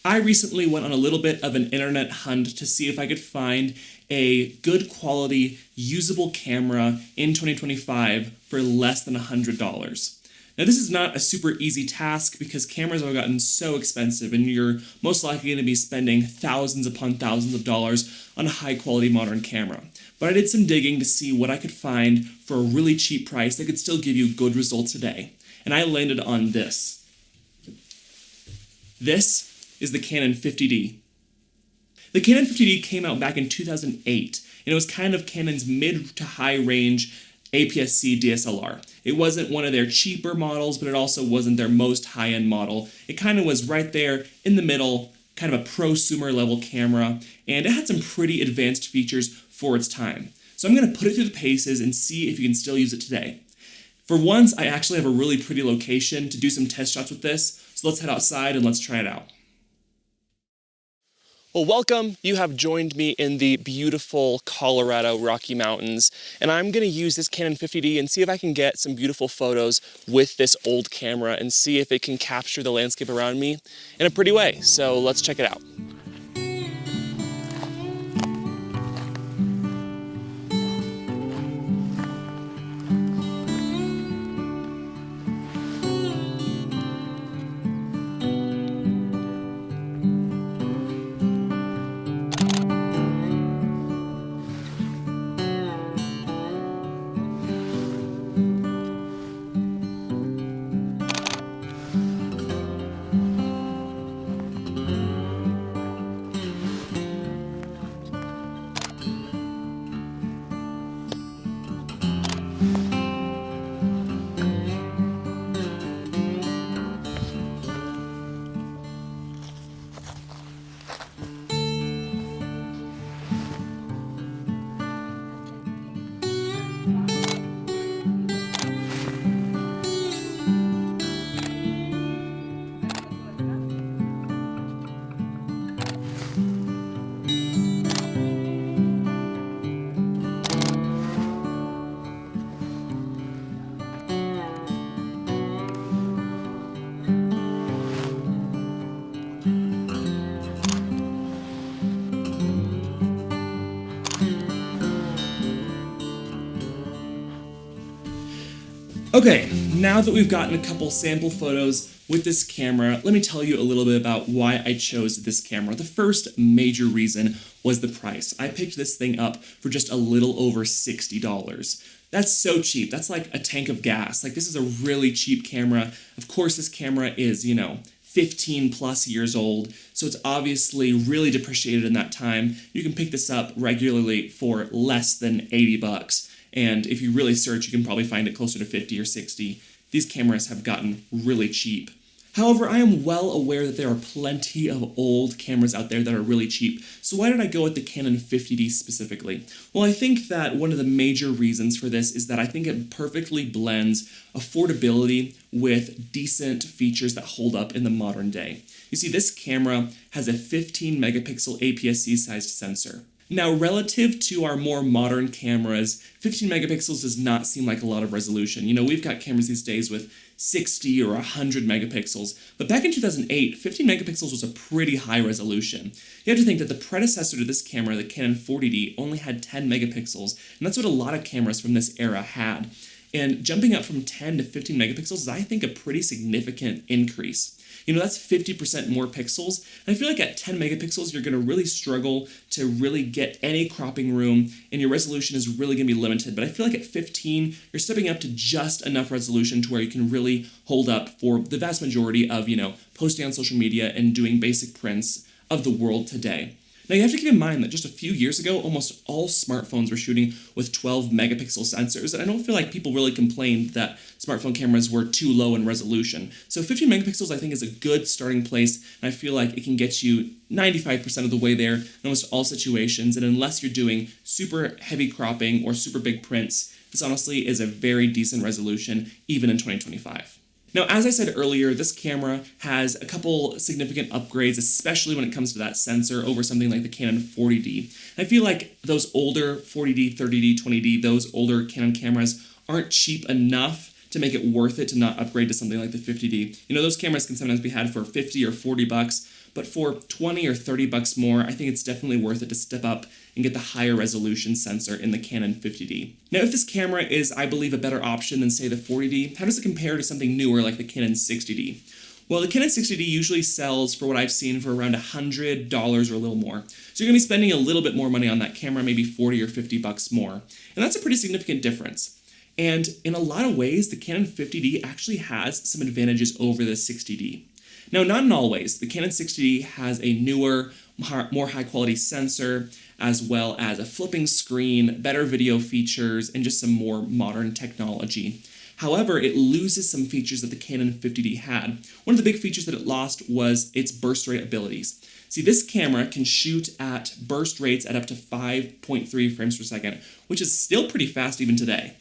I recently went on a little bit of an internet hunt to see if I could find a good quality, usable camera in 2025 for less than $100. Now, this is not a super easy task because cameras have gotten so expensive and you're most likely going to be spending thousands upon thousands of dollars on a high-quality modern camera. But I did some digging to see what I could find for a really cheap price that could still give you good results today. And I landed on this. This is the Canon 50D. The Canon 50D came out back in 2008, and it was kind of Canon's mid to high range APS-C DSLR. It wasn't one of their cheaper models, but it also wasn't their most high-end model. It kind of was right there in the middle, kind of a prosumer level camera, and it had some pretty advanced features for its time. So I'm going to put it through the paces and see if you can still use it today. For once, I actually have a really pretty location to do some test shots with this, so let's head outside and let's try it out. Well, welcome. You have joined me in the beautiful Colorado Rocky Mountains, and I'm going to use this Canon 50D and see if I can get some beautiful photos with this old camera and see if it can capture the landscape around me in a pretty way. So let's check it out. Okay, now that we've gotten a couple sample photos with this camera, let me tell you a little bit about why I chose this camera. The first major reason was the price. I picked this thing up for just a little over $60. That's so cheap. That's like a tank of gas. Like, this is a really cheap camera. Of course, this camera is, 15 plus years old, so it's obviously really depreciated in that time. You can pick this up regularly for less than 80 bucks. And if you really search, you can probably find it closer to 50 or 60. These cameras have gotten really cheap. However, I am well aware that there are plenty of old cameras out there that are really cheap. So why did I go with the Canon 50D specifically? Well, I think that one of the major reasons for this is that I think it perfectly blends affordability with decent features that hold up in the modern day. You see, this camera has a 15 megapixel APS-C sized sensor. Now, relative to our more modern cameras, 15 megapixels does not seem like a lot of resolution. We've got cameras these days with 60 or 100 megapixels, but back in 2008, 15 megapixels was a pretty high resolution. You have to think that the predecessor to this camera, the Canon 40D, only had 10 megapixels, and that's what a lot of cameras from this era had. And jumping up from 10 to 15 megapixels is, I think, a pretty significant increase. That's 50% more pixels. And I feel like at 10 megapixels, you're going to really struggle to really get any cropping room, and your resolution is really going to be limited. But I feel like at 15, you're stepping up to just enough resolution to where you can really hold up for the vast majority of, posting on social media and doing basic prints of the world today. Now, you have to keep in mind that just a few years ago, almost all smartphones were shooting with 12 megapixel sensors, and I don't feel like people really complained that smartphone cameras were too low in resolution. So 15 megapixels, I think, is a good starting place, and I feel like it can get you 95% of the way there in almost all situations, and unless you're doing super heavy cropping or super big prints, this honestly is a very decent resolution, even in 2025. Now, as I said earlier, this camera has a couple significant upgrades, especially when it comes to that sensor over something like the Canon 40D. I feel like those older 40D, 30D, 20D, those older Canon cameras aren't cheap enough to make it worth it to not upgrade to something like the 50D. Those cameras can sometimes be had for 50 or 40 bucks, but for 20 or 30 bucks more, I think it's definitely worth it to step up and get the higher resolution sensor in the Canon 50D. Now, if this camera is, I believe, a better option than, say, the 40D, how does it compare to something newer like the Canon 60D? Well, the Canon 60D usually sells, for what I've seen, for around $100 or a little more. So you're going to be spending a little bit more money on that camera, maybe 40 or 50 bucks more. And that's a pretty significant difference. And in a lot of ways, the Canon 50D actually has some advantages over the 60D. Now, not in all ways. The Canon 60D has a newer, more high-quality sensor, as well as a flipping screen, better video features, and just some more modern technology. However, it loses some features that the Canon 50D had. One of the big features that it lost was its burst rate abilities. See, this camera can shoot at burst rates at up to 5.3 frames per second, which is still pretty fast even today.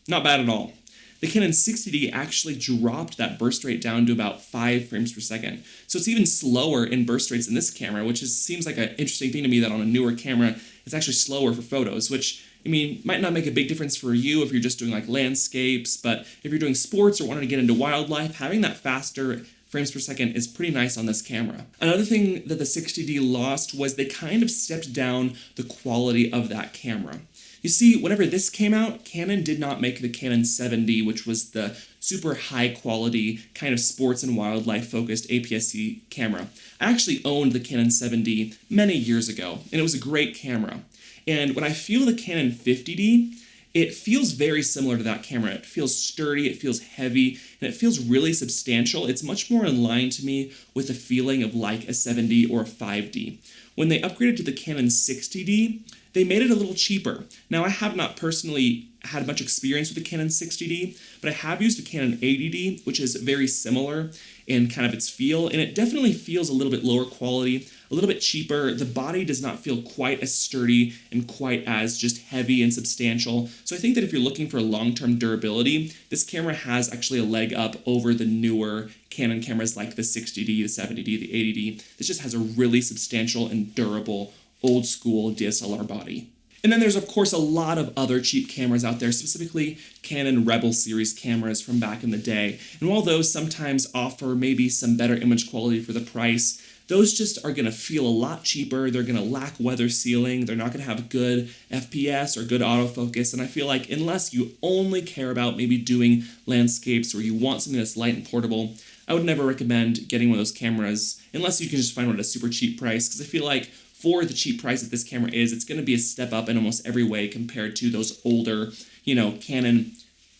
Not bad at all. The Canon 60D actually dropped that burst rate down to about 5 frames per second. So it's even slower in burst rates in this camera, which seems like an interesting thing to me, that on a newer camera, it's actually slower for photos, which, I mean, might not make a big difference for you if you're just doing like landscapes, but if you're doing sports or wanting to get into wildlife, having that faster frames per second is pretty nice on this camera. Another thing that the 60D lost was they kind of stepped down the quality of that camera. You see, whenever this came out, Canon did not make the Canon 7D, which was the super high quality kind of sports and wildlife focused APS-C camera. I actually owned the Canon 7D many years ago, and it was a great camera. And when I feel the Canon 50D, it feels very similar to that camera. It feels sturdy, it feels heavy, and it feels really substantial. It's much more in line to me with the feeling of like a 7D or a 5D. When they upgraded to the Canon 60D, they made it a little cheaper. Now, I have not personally had much experience with the Canon 60D, but I have used a Canon 80D, which is very similar in kind of its feel, and it definitely feels a little bit lower quality, a little bit cheaper. The body does not feel quite as sturdy and quite as just heavy and substantial. So I think that if you're looking for long-term durability, this camera has actually a leg up over the newer Canon cameras like the 60D, the 70D, the 80D. This just has a really substantial and durable old school DSLR body. And then there's of course a lot of other cheap cameras out there, specifically Canon Rebel series cameras from back in the day. And while those sometimes offer maybe some better image quality for the price, those just are going to feel a lot cheaper. They're going to lack weather sealing. They're not going to have good FPS or good autofocus. And I feel like unless you only care about maybe doing landscapes or you want something that's light and portable, I would never recommend getting one of those cameras unless you can just find one at a super cheap price, because I feel like for the cheap price that this camera is, it's going to be a step up in almost every way compared to those older, Canon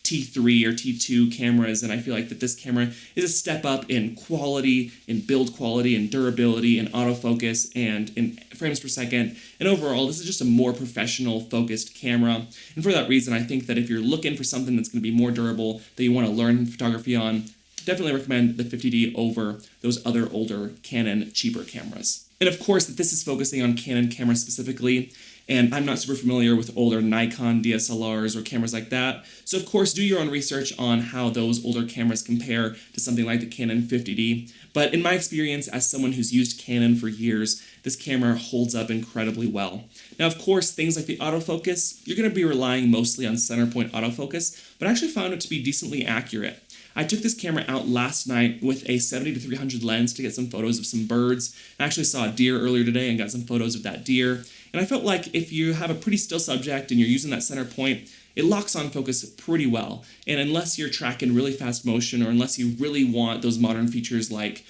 T3 or T2 cameras. And I feel like that this camera is a step up in quality, in build quality, in durability, in autofocus, and in frames per second. And overall, this is just a more professional focused camera. And for that reason, I think that if you're looking for something that's going to be more durable, that you want to learn photography on, definitely recommend the 50D over those other older Canon cheaper cameras. And of course, that this is focusing on Canon cameras specifically, and I'm not super familiar with older Nikon DSLRs or cameras like that. So of course, do your own research on how those older cameras compare to something like the Canon 50D. But in my experience, as someone who's used Canon for years, this camera holds up incredibly well. Now, of course, things like the autofocus, you're going to be relying mostly on center point autofocus, but I actually found it to be decently accurate. I took this camera out last night with a 70-300 lens to get some photos of some birds. I actually saw a deer earlier today and got some photos of that deer. And I felt like if you have a pretty still subject and you're using that center point, it locks on focus pretty well. And unless you're tracking really fast motion, or unless you really want those modern features like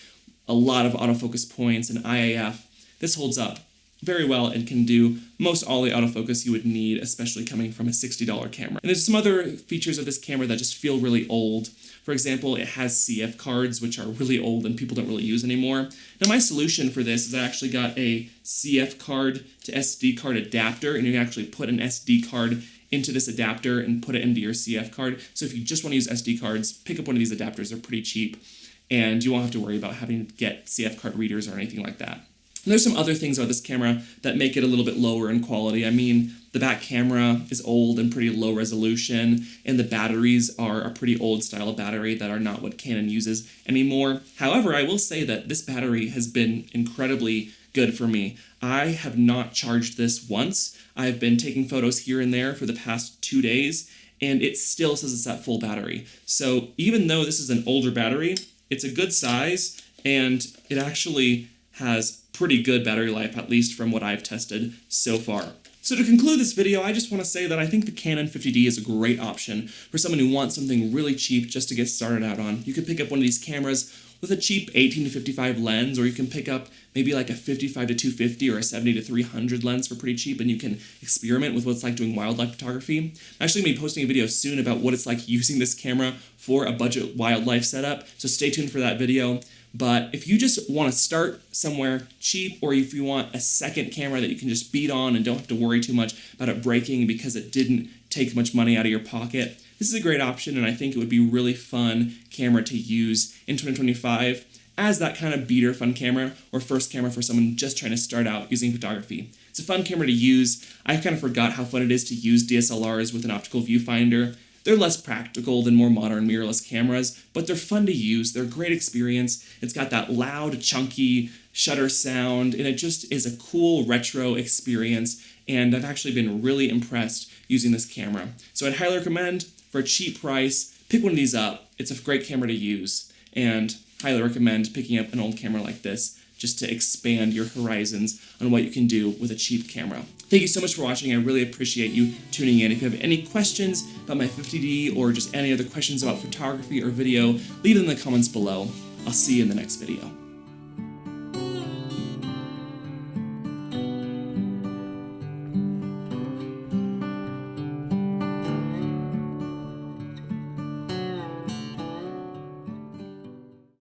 a lot of autofocus points and IAF, this holds up very well and can do most all the autofocus you would need, especially coming from a $60 camera. And there's some other features of this camera that just feel really old. For example, it has CF cards, which are really old and people don't really use anymore. Now, my solution for this is I actually got a CF card to SD card adapter, and you can actually put an SD card into this adapter and put it into your CF card. So if you just want to use SD cards, pick up one of these adapters. They're pretty cheap, and you won't have to worry about having to get CF card readers or anything like that. And there's some other things about this camera that make it a little bit lower in quality. I mean, the back camera is old and pretty low resolution, and the batteries are a pretty old style of battery that are not what Canon uses anymore. However, I will say that this battery has been incredibly good for me. I have not charged this once. I've been taking photos here and there for the past 2 days, and it still says it's at full battery. So even though this is an older battery, it's a good size, and it actually has pretty good battery life, at least from what I've tested so far. So to conclude this video, I just want to say that I think the Canon 50D is a great option for someone who wants something really cheap just to get started out on. You could pick up one of these cameras with a cheap 18-55 lens, or you can pick up maybe like a 55-250 or a 70-300 lens for pretty cheap, and you can experiment with what it's like doing wildlife photography. I'm actually going to be posting a video soon about what it's like using this camera for a budget wildlife setup, so stay tuned for that video. But if you just want to start somewhere cheap, or if you want a second camera that you can just beat on and don't have to worry too much about it breaking because it didn't take much money out of your pocket, this is a great option, and I think it would be a really fun camera to use in 2025 as that kind of beater fun camera or first camera for someone just trying to start out using photography. It's a fun camera to use. I kind of forgot how fun it is to use DSLRs with an optical viewfinder. They're less practical than more modern mirrorless cameras, but they're fun to use. They're a great experience. It's got that loud, chunky shutter sound, and it just is a cool retro experience, and I've actually been really impressed using this camera. So I'd highly recommend, for a cheap price, pick one of these up. It's a great camera to use, and highly recommend picking up an old camera like this just to expand your horizons on what you can do with a cheap camera. Thank you so much for watching. I really appreciate you tuning in. If you have any questions about my 50D or just any other questions about photography or video, leave them in the comments below. I'll see you in the next video.